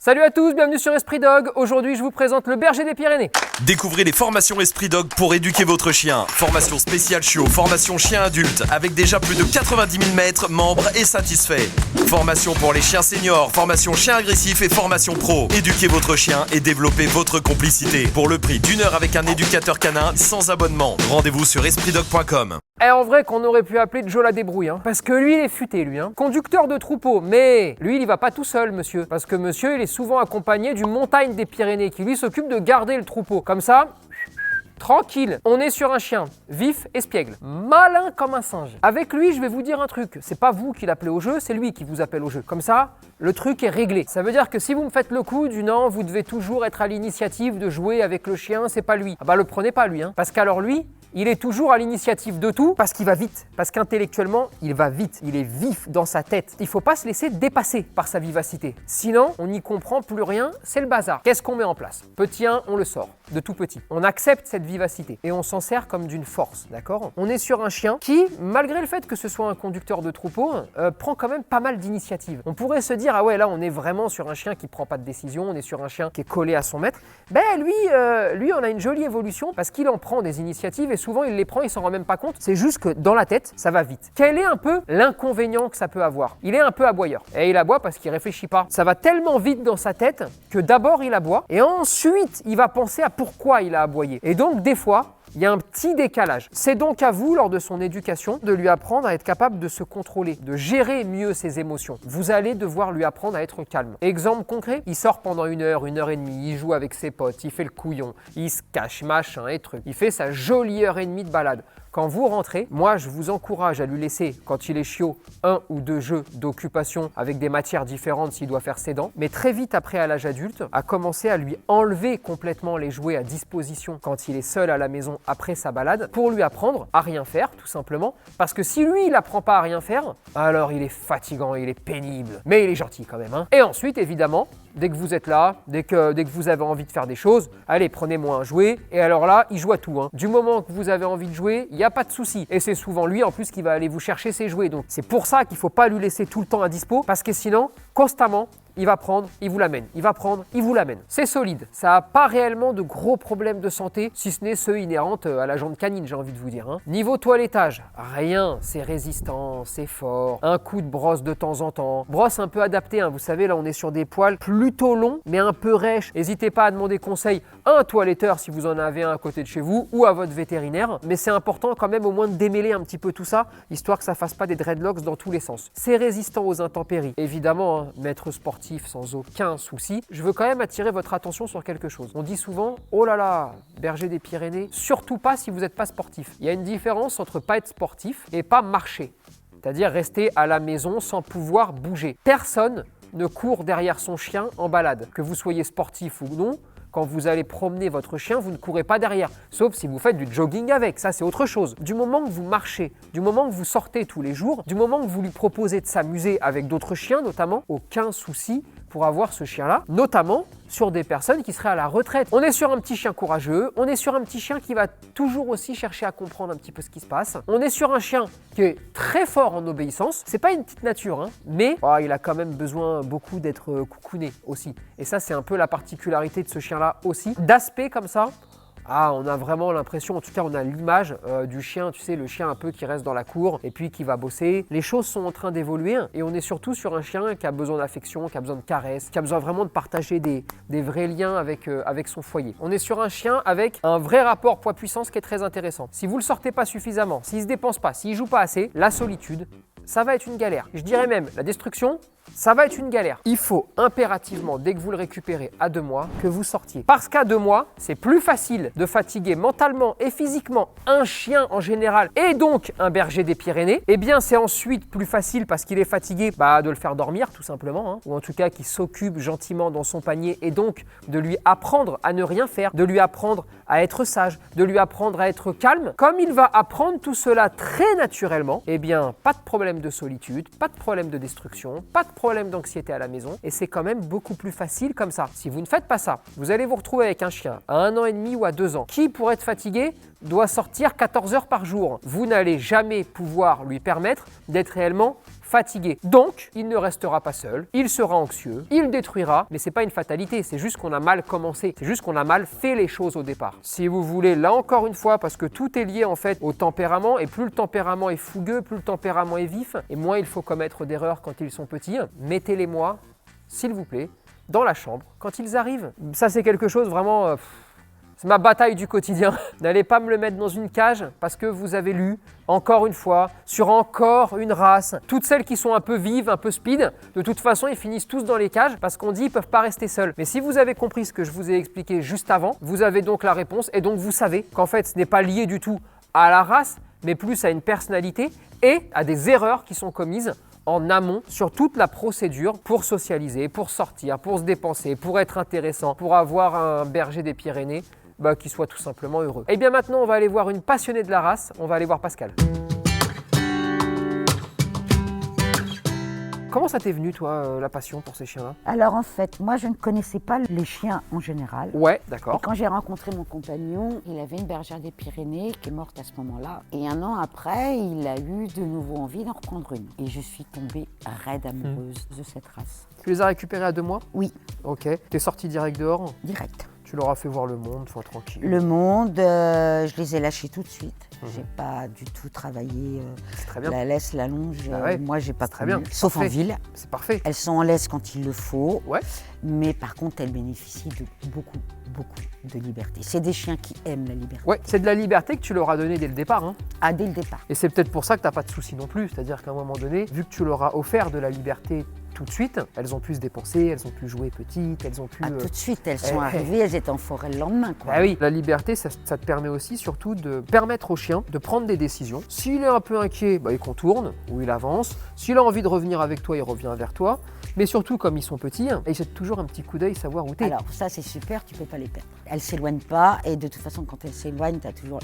Salut à tous, bienvenue sur Esprit Dog. Aujourd'hui, je vous présente le berger des Pyrénées. Découvrez les formations Esprit Dog pour éduquer votre chien. Formation spéciale chiot, formation chien adulte, avec déjà plus de 90 000 maîtres, membres et satisfaits. Formation pour les chiens seniors, formation chien agressif et formation pro. Éduquez votre chien et développez votre complicité. Pour le prix d'une heure avec un éducateur canin sans abonnement. Rendez-vous sur espritdog.com. Et en vrai qu'on aurait pu appeler Joe la débrouille, parce que lui il est futé lui, conducteur de troupeau, mais lui il y va pas tout seul monsieur, parce que monsieur il est souvent accompagné du montagne des Pyrénées qui lui s'occupe de garder le troupeau, comme ça, tranquille, on est sur un chien, vif, espiègle, malin comme un singe. Avec lui je vais vous dire un truc, c'est pas vous qui l'appelez au jeu, c'est lui qui vous appelle au jeu, comme ça, le truc est réglé. Ça veut dire que si vous me faites le coup du non, vous devez toujours être à l'initiative de jouer avec le chien, c'est pas lui. Ah bah le prenez pas lui, parce qu'alors lui, il est toujours à l'initiative de tout parce qu'il va vite, parce qu'intellectuellement, il va vite, il est vif dans sa tête. Il ne faut pas se laisser dépasser par sa vivacité. Sinon, on n'y comprend plus rien, c'est le bazar. Qu'est-ce qu'on met en place? Petit 1, on le sort, de tout petit. On accepte cette vivacité et on s'en sert comme d'une force, d'accord? On est sur un chien qui, malgré le fait que ce soit un conducteur de troupeau, prend quand même pas mal d'initiatives. On pourrait se dire, ah ouais, là, on est vraiment sur un chien qui prend pas de décision, on est sur un chien qui est collé à son maître. Ben lui, on a une jolie évolution parce qu'il en prend des initiatives et souvent il les prend, il s'en rend même pas compte. C'est juste que dans la tête, ça va vite. Quel est un peu l'inconvénient que ça peut avoir? Il est un peu aboyeur. Et il aboie parce qu'il réfléchit pas. Ça va tellement vite dans sa tête que d'abord il aboie et ensuite il va penser à pourquoi il a aboyé. Et donc des fois, il y a un petit décalage. C'est donc à vous, lors de son éducation, de lui apprendre à être capable de se contrôler, de gérer mieux ses émotions. Vous allez devoir lui apprendre à être calme. Exemple concret, il sort pendant une heure et demie, il joue avec ses potes, il fait le couillon, il se cache, machin et truc. Il fait sa jolie heure et demie de balade. Quand vous rentrez, moi je vous encourage à lui laisser, quand il est chiot, 1 ou 2 jeux d'occupation avec des matières différentes s'il doit faire ses dents, mais très vite après à l'âge adulte, à commencer à lui enlever complètement les jouets à disposition quand il est seul à la maison après sa balade, pour lui apprendre à rien faire tout simplement, parce que si lui il apprend pas à rien faire, alors il est fatigant, il est pénible, mais il est gentil quand même. Et ensuite évidemment, dès que vous êtes là, dès que vous avez envie de faire des choses, allez, prenez-moi un jouet. Et alors là, il joue à tout. Du moment que vous avez envie de jouer, il n'y a pas de souci. Et c'est souvent lui en plus qui va aller vous chercher ses jouets. Donc c'est pour ça qu'il ne faut pas lui laisser tout le temps à dispo, parce que sinon, constamment, il va prendre, il vous l'amène. Il va prendre, il vous l'amène. C'est solide. Ça n'a pas réellement de gros problèmes de santé, si ce n'est ceux inhérents à la jante canine, j'ai envie de vous dire. Niveau toilettage, rien. C'est résistant, c'est fort. Un coup de brosse de temps en temps. Brosse un peu adaptée. Vous savez, là, on est sur des poils plutôt longs, mais un peu rêches. N'hésitez pas à demander conseil à un toiletteur si vous en avez un à côté de chez vous ou à votre vétérinaire. Mais c'est important quand même au moins de démêler un petit peu tout ça, histoire que ça fasse pas des dreadlocks dans tous les sens. C'est résistant aux intempéries. Évidemment, maître sportif sans aucun souci. Je veux quand même attirer votre attention sur quelque chose. On dit souvent, oh là là, berger des Pyrénées, surtout pas si vous n'êtes pas sportif. Il y a une différence entre pas être sportif et pas marcher. C'est-à-dire rester à la maison sans pouvoir bouger. Personne ne court derrière son chien en balade. Que vous soyez sportif ou non, quand vous allez promener votre chien, vous ne courez pas derrière, sauf si vous faites du jogging avec, ça c'est autre chose. Du moment que vous marchez, du moment que vous sortez tous les jours, du moment que vous lui proposez de s'amuser avec d'autres chiens notamment, aucun souci pour avoir ce chien-là, notamment sur des personnes qui seraient à la retraite. On est sur un petit chien courageux, on est sur un petit chien qui va toujours aussi chercher à comprendre un petit peu ce qui se passe. On est sur un chien qui est très fort en obéissance. C'est pas une petite nature, mais il a quand même besoin beaucoup d'être coucouné aussi. Et ça, c'est un peu la particularité de ce chien-là aussi. D'aspect comme ça, on a vraiment l'impression, en tout cas on a l'image du chien, tu sais, le chien un peu qui reste dans la cour et puis qui va bosser. Les choses sont en train d'évoluer et on est surtout sur un chien qui a besoin d'affection, qui a besoin de caresses, qui a besoin vraiment de partager des vrais liens avec son foyer. On est sur un chien avec un vrai rapport poids-puissance qui est très intéressant. Si vous ne le sortez pas suffisamment, s'il ne se dépense pas, s'il ne joue pas assez, la solitude, ça va être une galère. Je dirais même la destruction, ça va être une galère. Il faut impérativement, dès que vous le récupérez à 2 mois, que vous sortiez. Parce qu'à 2 mois, c'est plus facile de fatiguer mentalement et physiquement un chien en général et donc un berger des Pyrénées. Eh bien, c'est ensuite plus facile parce qu'il est fatigué de le faire dormir tout simplement, ou en tout cas qu'il s'occupe gentiment dans son panier et donc de lui apprendre à ne rien faire, de lui apprendre à être sage, de lui apprendre à être calme. Comme il va apprendre tout cela très naturellement, eh bien, pas de problème de solitude, pas de problème de destruction, pas de problème d'anxiété à la maison et c'est quand même beaucoup plus facile comme ça. Si vous ne faites pas ça, vous allez vous retrouver avec un chien à 1 an et demi ou à 2 ans qui, pour être fatigué, doit sortir 14 heures par jour. Vous n'allez jamais pouvoir lui permettre d'être réellement fatigué. Donc, il ne restera pas seul, il sera anxieux, il détruira, mais c'est pas une fatalité, c'est juste qu'on a mal commencé, c'est juste qu'on a mal fait les choses au départ. Si vous voulez, là encore une fois, parce que tout est lié en fait au tempérament, et plus le tempérament est fougueux, plus le tempérament est vif, et moins il faut commettre d'erreurs quand ils sont petits, mettez-les-moi, s'il vous plaît, dans la chambre quand ils arrivent. Ça c'est quelque chose vraiment... c'est ma bataille du quotidien. N'allez pas me le mettre dans une cage parce que vous avez lu, encore une fois, sur encore une race. Toutes celles qui sont un peu vives, un peu speed, de toute façon, ils finissent tous dans les cages parce qu'on dit qu'ils ne peuvent pas rester seuls. Mais si vous avez compris ce que je vous ai expliqué juste avant, vous avez donc la réponse et donc vous savez qu'en fait, ce n'est pas lié du tout à la race, mais plus à une personnalité et à des erreurs qui sont commises en amont sur toute la procédure pour socialiser, pour sortir, pour se dépenser, pour être intéressant, pour avoir un berger des Pyrénées qui soit tout simplement heureux. Et bien maintenant, on va aller voir une passionnée de la race, on va aller voir Pascal. Comment ça t'est venu, toi, la passion pour ces chiens-là? Alors en fait, moi je ne connaissais pas les chiens en général. Ouais, Et d'accord. quand j'ai rencontré mon compagnon, il avait une bergère des Pyrénées qui est morte à ce moment-là. Et un an après, il a eu de nouveau envie d'en reprendre une. Et je suis tombée raide amoureuse de cette race. Tu les as récupérés à 2 mois? Oui, Ok. T'es sorti direct dehors? direct. Tu leur as fait voir le monde, sois tranquille. Le monde, je les ai lâchés tout de suite. J'ai pas du tout travaillé C'est très bien. la laisse, la longe. Bah ouais, moi, j'ai pas c'est très connu, bien. sauf en Parfait. ville. C'est parfait. Elles sont en laisse quand il le faut. Ouais. Mais par contre, elles bénéficient de beaucoup de liberté. C'est des chiens qui aiment la liberté. Ouais, c'est de la liberté que tu leur as donnée dès le départ. Hein. Ah, dès le départ. Et c'est peut-être pour ça que tu n'as pas de soucis non plus. C'est-à-dire qu'à un moment donné, vu que tu leur as offert de la liberté tout de suite, elles ont pu se dépenser, elles ont pu jouer petites, elles ont pu... Ah, tout de suite, elles sont eh, arrivées, elles étaient en forêt le lendemain. Quoi. Ah oui, la liberté, ça te permet aussi surtout de permettre au chien de prendre des décisions. S'il est un peu inquiet, il contourne ou il avance. S'il a envie de revenir avec toi, il revient vers toi. Mais surtout, comme ils sont petits, ils jettent toujours un petit coup d'œil, savoir où t'es. Alors ça, c'est super, tu peux pas les perdre. Elles s'éloignent pas et de toute façon, quand elles s'éloignent, tu as toujours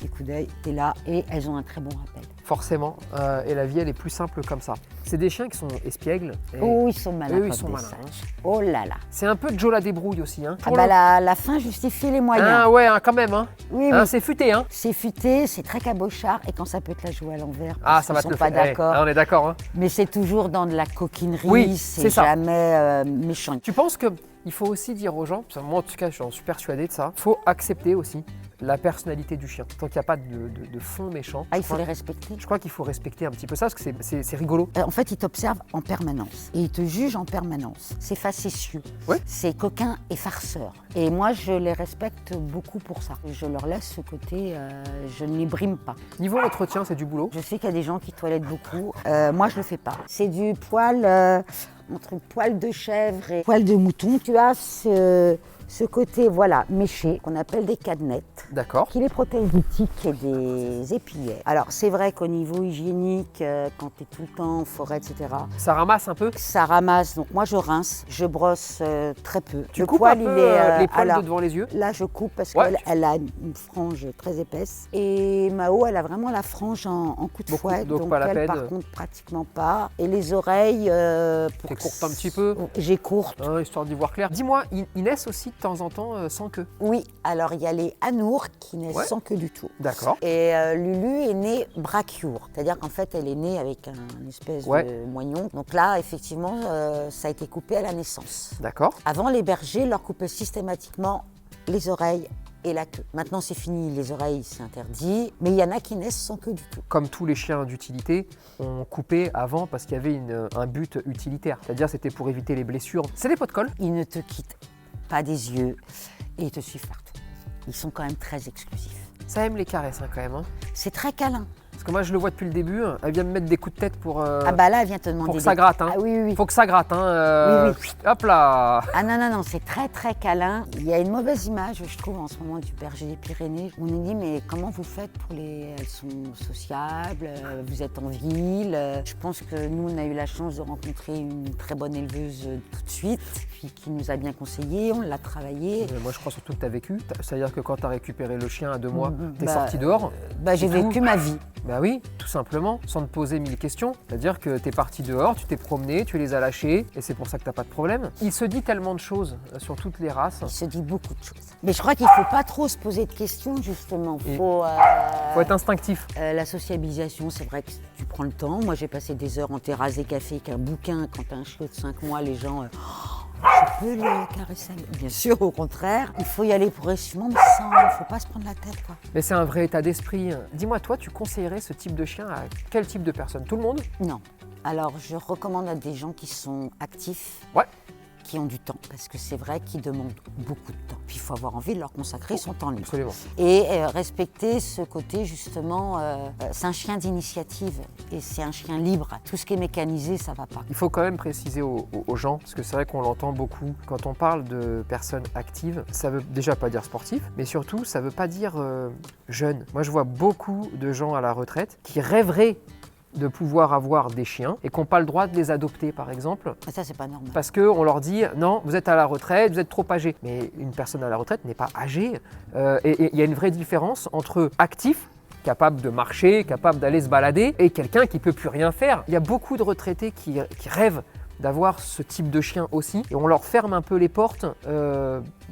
des coups d'œil, tu es là et elles ont un très bon rappel. Forcément, et la vie, elle est plus simple comme ça. C'est des chiens qui sont espiègles. Et Oh, ils sont malins. eux, comme ils sont des malins. sages. Hein. Oh là là. C'est un peu Joe la débrouille aussi. Hein. Ah bah, la fin justifie les moyens. Ah ouais, hein, quand même. Hein. Oui, Hein, oui. c'est futé. Hein. C'est futé, c'est très cabochard et quand ça peut te la jouer à l'envers, Ah, parce ça va qu'ils te le sont pas faire. d'accord. On est d'accord. Hein. Mais c'est toujours dans de la coquinerie, Oui, c'est c'est ça. jamais méchant. Tu penses qu'il faut aussi dire aux gens, parce que moi en tout cas, j'en suis persuadé de ça, il faut accepter aussi la personnalité du chien. Tant qu'il n'y a pas de fond méchant, Ah, il faut les respecter. je crois qu'il faut respecter un petit peu ça, parce que c'est rigolo. En fait, ils t'observent en permanence et ils te jugent en permanence. C'est facétieux, Ouais. c'est coquin et farceur. Et moi, je les respecte beaucoup pour ça. Je leur laisse ce côté, je ne les brime pas. Niveau entretien, c'est du boulot. Je sais qu'il y a des gens qui toilettent beaucoup. Moi, je le fais pas. C'est du poil, entre poil de chèvre et poil de mouton. Tu as ce côté, voilà, méché, qu'on appelle des cadenettes, D'accord. qui les protège des tiques et des épillets. Alors, c'est vrai qu'au niveau hygiénique, quand tu es tout le temps en forêt, etc., Ça ramasse un peu. ça ramasse. Donc, moi, je rince, je brosse très peu. Tu Le coupes poil, un peu il est, les poils alors, de devant les yeux. là, je coupe parce Ouais, qu'elle elle a une frange très épaisse. Et Mao, elle a vraiment la frange en coup de Beaucoup, fouet. donc pas la elle, peine. par contre, pratiquement pas. Et les oreilles, pour T'es courte un petit peu. J'ai courte. Hein, histoire d'y voir clair. Dis-moi, ils naissent aussi de temps en temps sans queue. Oui, alors il y a les anours qui naissent Ouais. sans queue du tout. D'accord. Et Lulu est née brachioure, c'est-à-dire qu'en fait elle est née avec un espèce Ouais. de moignon. Donc là, effectivement, ça a été coupé à la naissance. D'accord. Avant, les bergers leur coupaient systématiquement les oreilles et la queue. Maintenant, c'est fini, les oreilles, c'est interdit. Mais il y en a qui naissent sans queue du tout. Comme tous les chiens d'utilité, on coupait avant parce qu'il y avait un but utilitaire. C'est-à-dire c'était pour éviter les blessures. C'est des pots de colle. Ils ne te quittent pas des yeux et ils te suivent partout. Ils sont quand même très exclusifs. Ça aime les caresses hein, quand même. Hein. C'est très câlin. Parce que moi je le vois depuis le début, elle vient me mettre des coups de tête pour, Ah bah là, elle vient te demander... pour que ça gratte. Hein. Ah oui, oui, oui. Faut que ça gratte. Hein, Oui, Hop là. Ah non, non, non, c'est très très câlin. Il y a une mauvaise image, je trouve, en ce moment du berger des Pyrénées. On nous dit, mais comment vous faites pour les... Elles sont sociables, vous êtes en ville. Je pense que nous, on a eu la chance de rencontrer une très bonne éleveuse tout de suite, puis qui nous a bien conseillé, on l'a travaillé. Moi je crois surtout que tu as vécu. C'est-à-dire que quand tu as récupéré le chien à 2 mois, tu es Bah, sorti dehors. J'ai C'est tout. vécu ma vie. Bah oui, tout simplement, sans te poser 1000 questions. C'est-à-dire que t'es parti dehors, tu t'es promené, tu les as lâchés, et c'est pour ça que t'as pas de problème. Il se dit tellement de choses sur toutes les races. Il se dit beaucoup de choses. Mais je crois qu'il faut pas trop se poser de questions, justement. Faut être instinctif. La sociabilisation, c'est vrai que tu prends le temps. Moi, j'ai passé des heures en terrasse des cafés avec un bouquin. Quand t'as un chiot de 5 mois, les gens... je peux le caresser. Bien sûr, au contraire, il faut y aller progressivement, mais sans, il ne faut pas se prendre la tête, quoi. Mais c'est un vrai état d'esprit. Dis-moi, toi, tu conseillerais ce type de chien à quel type de personne? Tout le monde? Non. Alors, je recommande à des gens qui sont actifs, Ouais. qui ont du temps, parce que c'est vrai qu'ils demandent beaucoup de temps. Puis il faut avoir envie de leur consacrer son temps libre. Absolument. Et respecter ce côté, justement, c'est un chien d'initiative et c'est un chien libre. Tout ce qui est mécanisé, ça va pas. Il faut quand même préciser aux gens, parce que c'est vrai qu'on l'entend beaucoup, quand on parle de personnes actives, ça veut déjà pas dire sportif, mais surtout, ça veut pas dire jeune. Moi, je vois beaucoup de gens à la retraite qui rêveraient de pouvoir avoir des chiens et qui n'ont pas le droit de les adopter, par exemple. Mais ça, c'est pas normal. Parce qu'on leur dit « Non, vous êtes à la retraite, vous êtes trop âgé ». Mais une personne à la retraite n'est pas âgée. Et il y a une vraie différence entre actif, capable de marcher, capable d'aller se balader, et quelqu'un qui ne peut plus rien faire. Il y a beaucoup de retraités qui rêvent d'avoir ce type de chien aussi, et on leur ferme un peu les portes,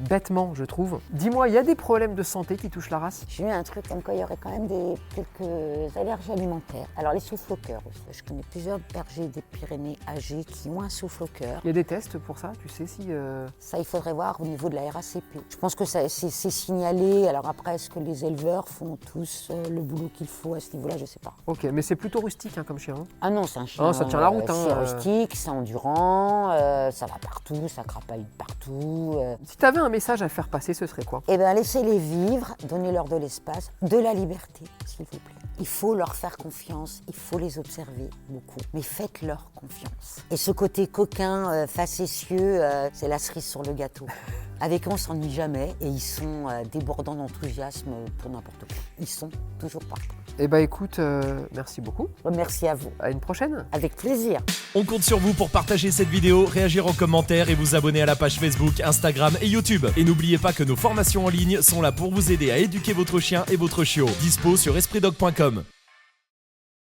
bêtement, je trouve. Dis-moi, il y a des problèmes de santé qui touchent la race? J'ai eu un truc comme quoi il y aurait quand même quelques allergies alimentaires. Alors les souffles au cœur aussi. Je connais plusieurs bergers des Pyrénées âgés qui ont un souffle au cœur. Il y a des tests pour ça, tu sais si... Ça, il faudrait voir au niveau de la RACP. Je pense que c'est signalé. Alors après, est-ce que les éleveurs font tous le boulot qu'il faut à ce niveau-là? Je sais pas. Ok, mais c'est plutôt rustique hein, comme chien. Hein. Ah non, c'est un chien. Ah, ça tient la route. C'est rustique, c'est endurant, ça va partout, ça crapaille partout. Si tu avais un message à faire passer, ce serait quoi? Eh bien, laissez-les vivre, donnez-leur de l'espace, de la liberté, s'il vous plaît. Il faut leur faire confiance, il faut les observer beaucoup, mais faites-leur confiance. Et ce côté coquin, facétieux, c'est la cerise sur le gâteau. Avec eux, on ne s'ennuie jamais et ils sont débordants d'enthousiasme pour n'importe quoi. Ils sont toujours partout. Eh bien écoute, merci beaucoup. Merci à vous. À une prochaine. Avec plaisir. On compte sur vous pour partager cette vidéo, réagir en commentaire et vous abonner à la page Facebook, Instagram et YouTube. Et n'oubliez pas que nos formations en ligne sont là pour vous aider à éduquer votre chien et votre chiot. Dispo sur espritdog.com.